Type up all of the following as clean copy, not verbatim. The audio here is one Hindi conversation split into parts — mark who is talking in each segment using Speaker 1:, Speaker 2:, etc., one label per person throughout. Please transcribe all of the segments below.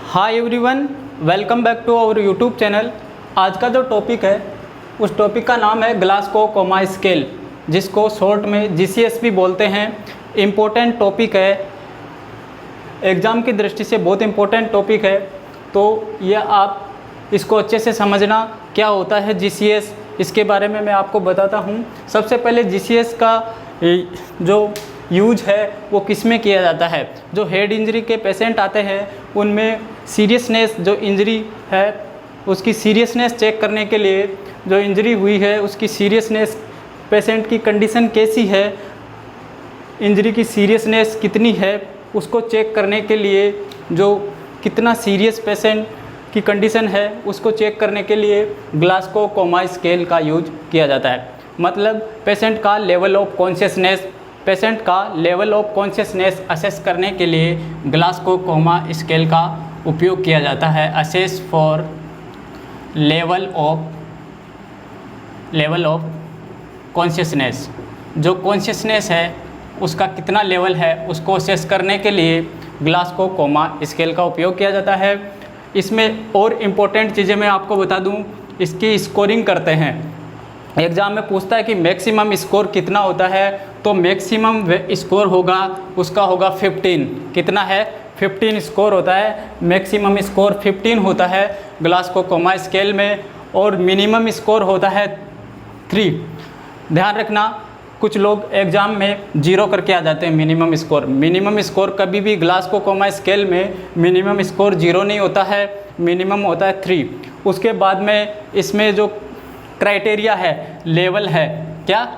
Speaker 1: Hi everyone, welcome back to our YouTube channel. आज का जो टॉपिक है उस टॉपिक का नाम है ग्लासगो कोमा स्केल, जिसको शॉर्ट में GCS भी बोलते हैं। इम्पोर्टेंट टॉपिक है, एग्ज़ाम की दृष्टि से बहुत इम्पोर्टेंट टॉपिक है। तो ये आप इसको अच्छे से समझना, क्या होता है GCS, इसके बारे में मैं आपको बताता हूँ। सबसे पहले GCS का जो यूज है वो किस में किया जाता है। जो हेड इंजरी के पेशेंट आते हैं उनमें सीरियसनेस, जो इंजरी है उसकी सीरियसनेस चेक करने के लिए, जो इंजरी हुई है उसकी सीरियसनेस, पेशेंट की कंडीशन कैसी है, इंजरी की सीरियसनेस कितनी है, उसको चेक करने के लिए, जो कितना सीरियस पेशेंट की कंडीशन है उसको चेक करने के लिए ग्लासगो कोमा स्केल का यूज किया जाता है। मतलब पेशेंट का लेवल ऑफ कॉन्शियसनेस असेस करने के लिए ग्लासगो कोमा स्केल का उपयोग किया जाता है। Assess for level of consciousness, जो कॉन्शियसनेस है उसका कितना लेवल है उसको असेस करने के लिए ग्लासगो कोमा स्केल का उपयोग किया जाता है। इसमें और इम्पोर्टेंट चीज़ें मैं आपको बता दूं, इसकी स्कोरिंग करते हैं। एग्ज़ाम में पूछता है कि मैक्सिमम स्कोर कितना होता है, तो मैक्सिमम स्कोर होगा उसका होगा 15। कितना है? 15 स्कोर होता है। मैक्सिमम स्कोर 15 होता है ग्लासगो कोमा स्केल में, और मिनिमम स्कोर होता है 3। ध्यान रखना, कुछ लोग एग्ज़ाम में 0 करके आ जाते हैं मिनिमम स्कोर कभी भी ग्लासगो कोमा स्केल में मिनिमम स्कोर 0 नहीं होता है, मिनिमम होता है 3। उसके बाद में इसमें जो क्राइटेरिया है, लेवल है, क्या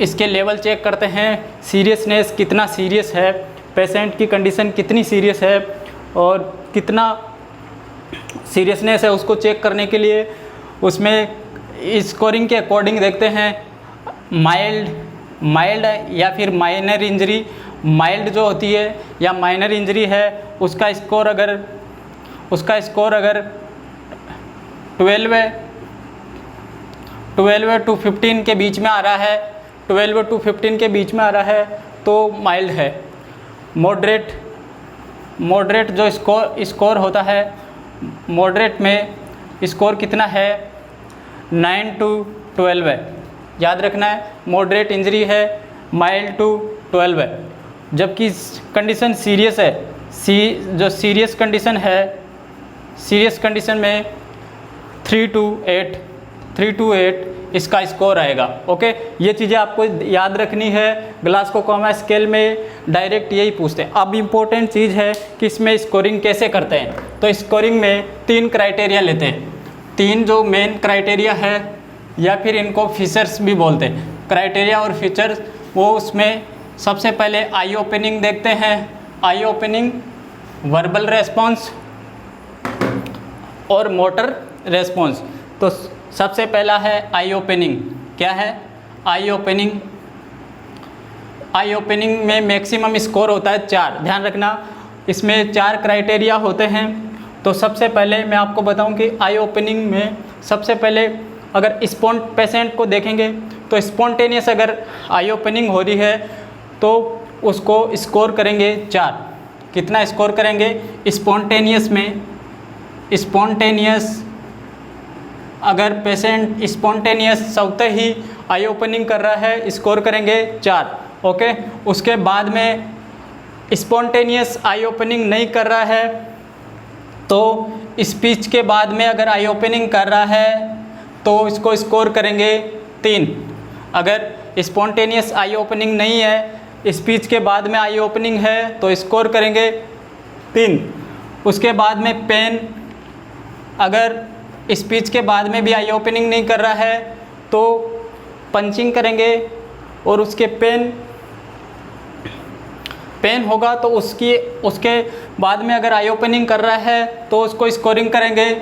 Speaker 1: इसके लेवल चेक करते हैं। सीरियसनेस, कितना सीरियस है पेशेंट की कंडीशन, कितनी सीरियस है और कितना सीरियसनेस है उसको चेक करने के लिए उसमें स्कोरिंग के अकॉर्डिंग देखते हैं। माइल्ड या फिर माइनर इंजरी, माइल्ड जो होती है या माइनर इंजरी है उसका स्कोर अगर 12 to 15 के बीच में आ रहा है, 12 to 15 के बीच में आ रहा है तो माइल्ड है। मॉडरेट जो स्कोर होता है, मॉडरेट में स्कोर कितना है? 9 to 12 है। याद रखना है, मॉडरेट इंजरी है, माइल्ड टू 12 है। जबकि कंडीशन सीरियस है, जो सीरियस कंडीशन है, सीरियस कंडीशन में 3 to 8 इसका स्कोर आएगा। ओके, ये चीज़ें आपको याद रखनी है। ग्लासगो कोमा स्केल में डायरेक्ट यही पूछते हैं। अब इम्पोर्टेंट चीज़ है कि इसमें स्कोरिंग कैसे करते हैं। तो स्कोरिंग में 3 क्राइटेरिया लेते हैं। 3 जो मेन क्राइटेरिया है, या फिर इनको फीचर्स भी बोलते हैं, क्राइटेरिया और फीचर्स। वो उसमें सबसे पहले आई ओपनिंग देखते हैं। आई ओपनिंग, वर्बल रेस्पॉन्स और मोटर रेस्पॉन्स। तो सबसे पहला है आई ओपनिंग। क्या है आई ओपनिंग में मैक्सिमम स्कोर होता है 4। ध्यान रखना, इसमें 4 क्राइटेरिया होते हैं। तो सबसे पहले मैं आपको बताऊं कि आई ओपनिंग में सबसे पहले अगर पेशेंट को देखेंगे तो स्पॉन्टेनियस अगर आई ओपनिंग हो रही है तो उसको स्कोर करेंगे 4। कितना स्कोर करेंगे? स्पॉन्टेनियस अगर पेशेंट स्पॉन्टेनियस स्वतः ही आई ओपनिंग कर रहा है, स्कोर करेंगे 4। ओके, उसके बाद में स्पॉन्टेनियस आई ओपनिंग नहीं कर रहा है तो स्पीच के बाद में अगर आई ओपनिंग कर रहा है तो इसको स्कोर करेंगे 3। अगर स्पॉन्टेनियस आई ओपनिंग नहीं है, स्पीच के बाद में आई ओपनिंग है तो स्कोर करेंगे 3। उसके बाद में पेन, अगर स्पीच के बाद में भी आई ओपनिंग नहीं कर रहा है तो पंचिंग करेंगे, और उसके पेन होगा तो उसके बाद में अगर आई ओपनिंग कर रहा है तो उसको स्कोरिंग करेंगे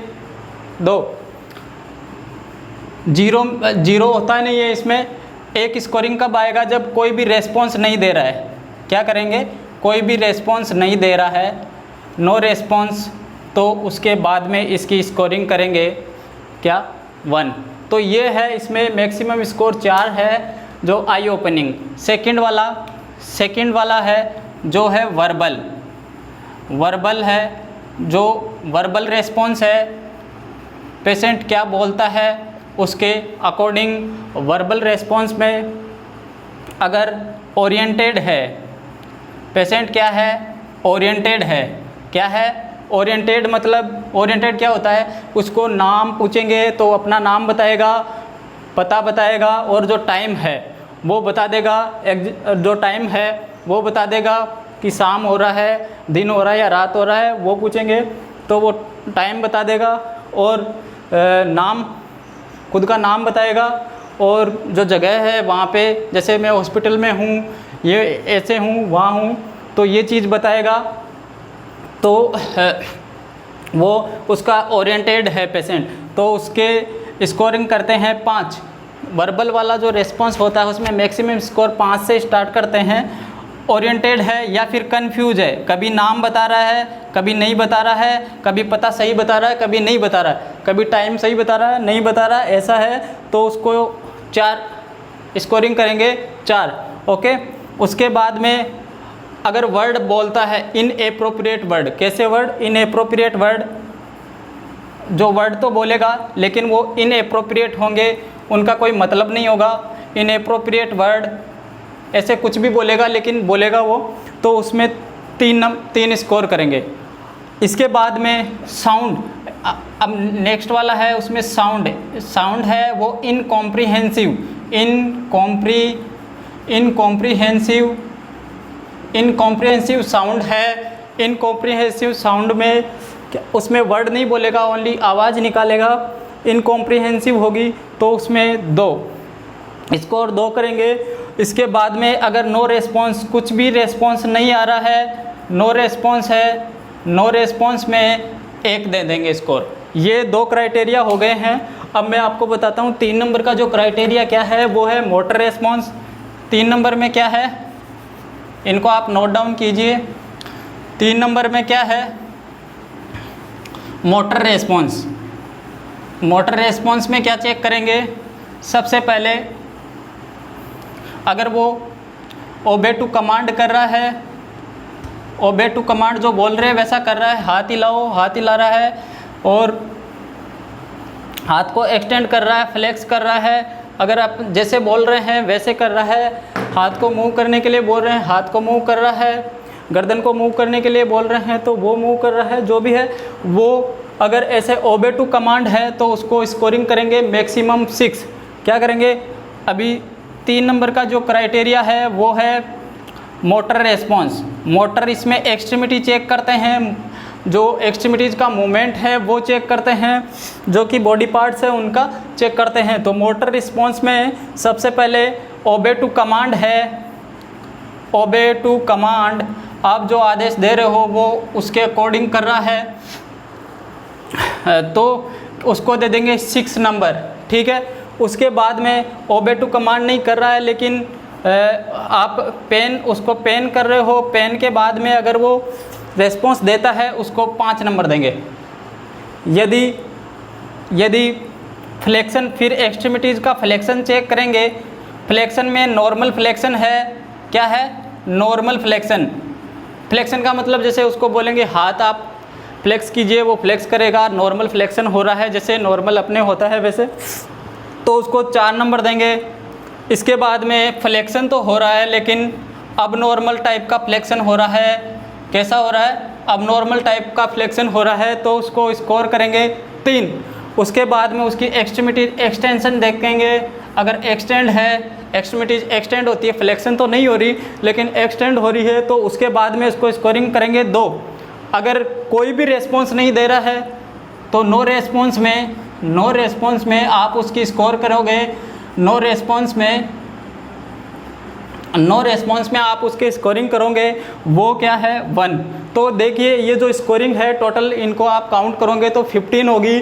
Speaker 1: 2। 0 होता नहीं है इसमें। एक स्कोरिंग कब आएगा? जब कोई भी रेस्पॉन्स नहीं दे रहा है। क्या करेंगे? कोई भी रेस्पॉन्स नहीं दे रहा है, नो रेस्पॉन्स, तो उसके बाद में इसकी स्कोरिंग करेंगे क्या? 1। तो ये है, इसमें मैक्सिमम स्कोर 4 है जो आई ओपनिंग। सेकंड वाला है जो है वर्बल है। जो वर्बल रेस्पॉन्स है, पेशेंट क्या बोलता है उसके अकॉर्डिंग वर्बल रेस्पॉन्स में अगर ओरिएंटेड है, पेशेंट क्या है, ओरिएंटेड है। क्या है ओरिएंटेड? मतलब ओरिएंटेड क्या होता है, उसको नाम पूछेंगे तो अपना नाम बताएगा, पता बताएगा और जो टाइम है वो बता देगा, जो टाइम है वो बता देगा कि शाम हो रहा है, दिन हो रहा है या रात हो रहा है, वो पूछेंगे तो वो टाइम बता देगा और नाम, खुद का नाम बताएगा और जो जगह है वहाँ पे, जैसे मैं हॉस्पिटल में हूँ, ये ऐसे हूँ, वहाँ हूँ, तो ये चीज़ बताएगा। तो वो उसका ओरिएंटेड है पेशेंट, तो उसके स्कोरिंग करते हैं 5। वर्बल वाला जो रेस्पॉन्स होता है उसमें मैक्सिमम स्कोर 5 से स्टार्ट करते हैं। ओरिएंटेड है या फिर कंफ्यूज है, कभी नाम बता रहा है, कभी नहीं बता रहा है, कभी पता सही बता रहा है, कभी नहीं बता रहा है, कभी टाइम सही बता रहा है, नहीं बता रहा है, ऐसा है तो उसको 4 स्कोरिंग करेंगे, 4। ओके। उसके बाद में अगर वर्ड बोलता है इनएप्रोप्रिएट वर्ड, कैसे वर्ड? इनएप्रोप्रिएट वर्ड, जो वर्ड तो बोलेगा लेकिन वो इनएप्रोप्रिएट होंगे, उनका कोई मतलब नहीं होगा। इनएप्रोप्रिएट वर्ड ऐसे कुछ भी बोलेगा लेकिन बोलेगा वो, तो उसमें 3 स्कोर करेंगे। इसके बाद में साउंड, अब नेक्स्ट वाला है उसमें साउंड है वो इनकॉम्प्रिहेंसिव साउंड है। इनकॉम्प्रिहेंसिव साउंड में उसमें वर्ड नहीं बोलेगा, ओनली आवाज़ निकालेगा, इनकॉम्प्रिहेंसिव होगी तो उसमें 2 स्कोर 2 करेंगे। इसके बाद में अगर नो रेस्पॉन्स, कुछ भी रेस्पॉन्स नहीं आ रहा है, नो रेस्पॉन्स है, नो रेस्पॉन्स में 1 दे देंगे स्कोर। ये 2 क्राइटेरिया हो गए हैं। अब मैं आपको बताता हूँ 3 नंबर का जो क्राइटेरिया क्या है वो है मोटर रेस्पॉन्स। 3 नंबर में क्या है, इनको आप नोट डाउन कीजिए। 3 नंबर में क्या है, मोटर रेस्पॉन्स। मोटर रेस्पॉन्स में क्या चेक करेंगे? सबसे पहले अगर वो ओबे टू कमांड कर रहा है, ओबे टू कमांड जो बोल रहे हैं वैसा कर रहा है, हाथ हिलाओ, हाथ हिला रहा है और हाथ को एक्सटेंड कर रहा है, फ्लेक्स कर रहा है, अगर आप जैसे बोल रहे हैं वैसे कर रहा है, हाथ को मूव करने के लिए बोल रहे हैं हाथ को मूव कर रहा है, गर्दन को मूव करने के लिए बोल रहे हैं तो वो मूव कर रहा है, जो भी है वो अगर ऐसे ओबे टू कमांड है तो उसको स्कोरिंग करेंगे मैक्सिमम 6। क्या करेंगे? अभी 3 नंबर का जो क्राइटेरिया है वो है मोटर रेस्पॉन्स। मोटर, इसमें एक्सट्रीमिटी चेक करते हैं, जो एक्सट्रीमिटीज़ का मूवमेंट है वो चेक करते हैं, जो कि बॉडी पार्ट्स है उनका चेक करते हैं। तो मोटर रिस्पॉन्स में सबसे पहले ओबे टू कमांड है। ओबे टू कमांड, आप जो आदेश दे रहे हो वो उसके अकॉर्डिंग कर रहा है तो उसको दे देंगे 6 नंबर। ठीक है। उसके बाद में ओबे टू कमांड नहीं कर रहा है लेकिन आप उसको पेन कर रहे हो, पेन के बाद में अगर वो रेस्पॉन्स देता है उसको 5 नंबर देंगे। यदि फ्लेक्शन, फिर एक्सट्रीमिटीज़ का फ्लेक्शन चेक करेंगे। फ्लेक्शन में नॉर्मल फ्लेक्शन है, क्या है? Normal flexion. फ्लेक्शन का मतलब जैसे उसको बोलेंगे हाथ आप फ्लेक्स कीजिए, वो फ्लेक्स करेगा, नॉर्मल फ्लेक्शन हो रहा है जैसे नॉर्मल अपने होता है वैसे, तो उसको 4 नंबर देंगे। इसके बाद में फ्लेक्शन तो हो रहा है लेकिन अब नॉर्मल टाइप का फ्लेक्शन हो रहा है। कैसा हो रहा है? अब नॉर्मल टाइप का फ्लेक्शन हो रहा है तो उसको स्कोर करेंगे 3। उसके बाद में उसकी एक्सट्रीमिटी एक्सटेंशन देखेंगे, अगर एक्सटेंड है, एक्सट्रीमिटीज एक्सटेंड होती है, फ्लेक्शन तो नहीं हो रही लेकिन एक्सटेंड हो रही है, तो उसके बाद में उसको स्कोरिंग करेंगे 2। अगर कोई भी रेस्पॉन्स नहीं दे रहा है तो नो रेस्पॉन्स में आप उसकी स्कोर करोगे। नो रेस्पॉन्स में आप उसके स्कोरिंग करोगे, वो क्या है? 1। तो देखिए ये जो स्कोरिंग है टोटल, इनको आप काउंट करोगे तो 15 होगी,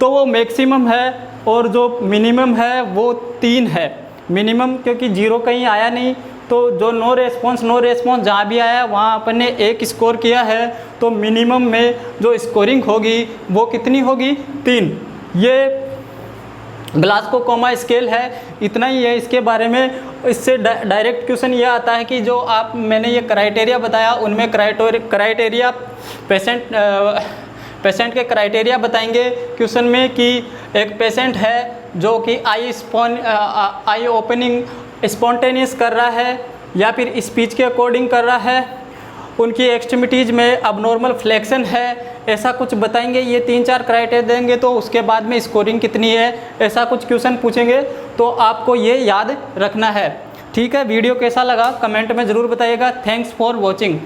Speaker 1: तो वो मैक्सिमम है और जो मिनिमम है वो 3 है। मिनिमम क्योंकि 0 कहीं आया नहीं, तो जो नो रेस्पॉन्स जहाँ भी आया वहाँ अपन ने 1 स्कोर किया है, तो मिनिमम में जो स्कोरिंग होगी वो कितनी होगी? 3। ये ग्लासको कोमा स्केल है, इतना ही है इसके बारे में। इससे डायरेक्ट क्वेश्चन ये आता है कि जो आप मैंने ये क्राइटेरिया बताया उनमें क्राइटेरिया पेशेंट के क्राइटेरिया बताएंगे क्वेश्चन में कि एक पेशेंट है जो कि आई ओपनिंग स्पॉन्टेनियस कर रहा है या फिर स्पीच के अकॉर्डिंग कर रहा है, उनकी एक्सट्रीमिटीज़ में अबनॉर्मल फ्लेक्शन है, ऐसा कुछ बताएंगे। ये 3-4 क्राइटेरिया देंगे तो उसके बाद में स्कोरिंग कितनी है, ऐसा कुछ क्वेश्चन पूछेंगे, तो आपको ये याद रखना है। ठीक है, वीडियो कैसा लगा कमेंट में ज़रूर बताइएगा। Thanks for watching.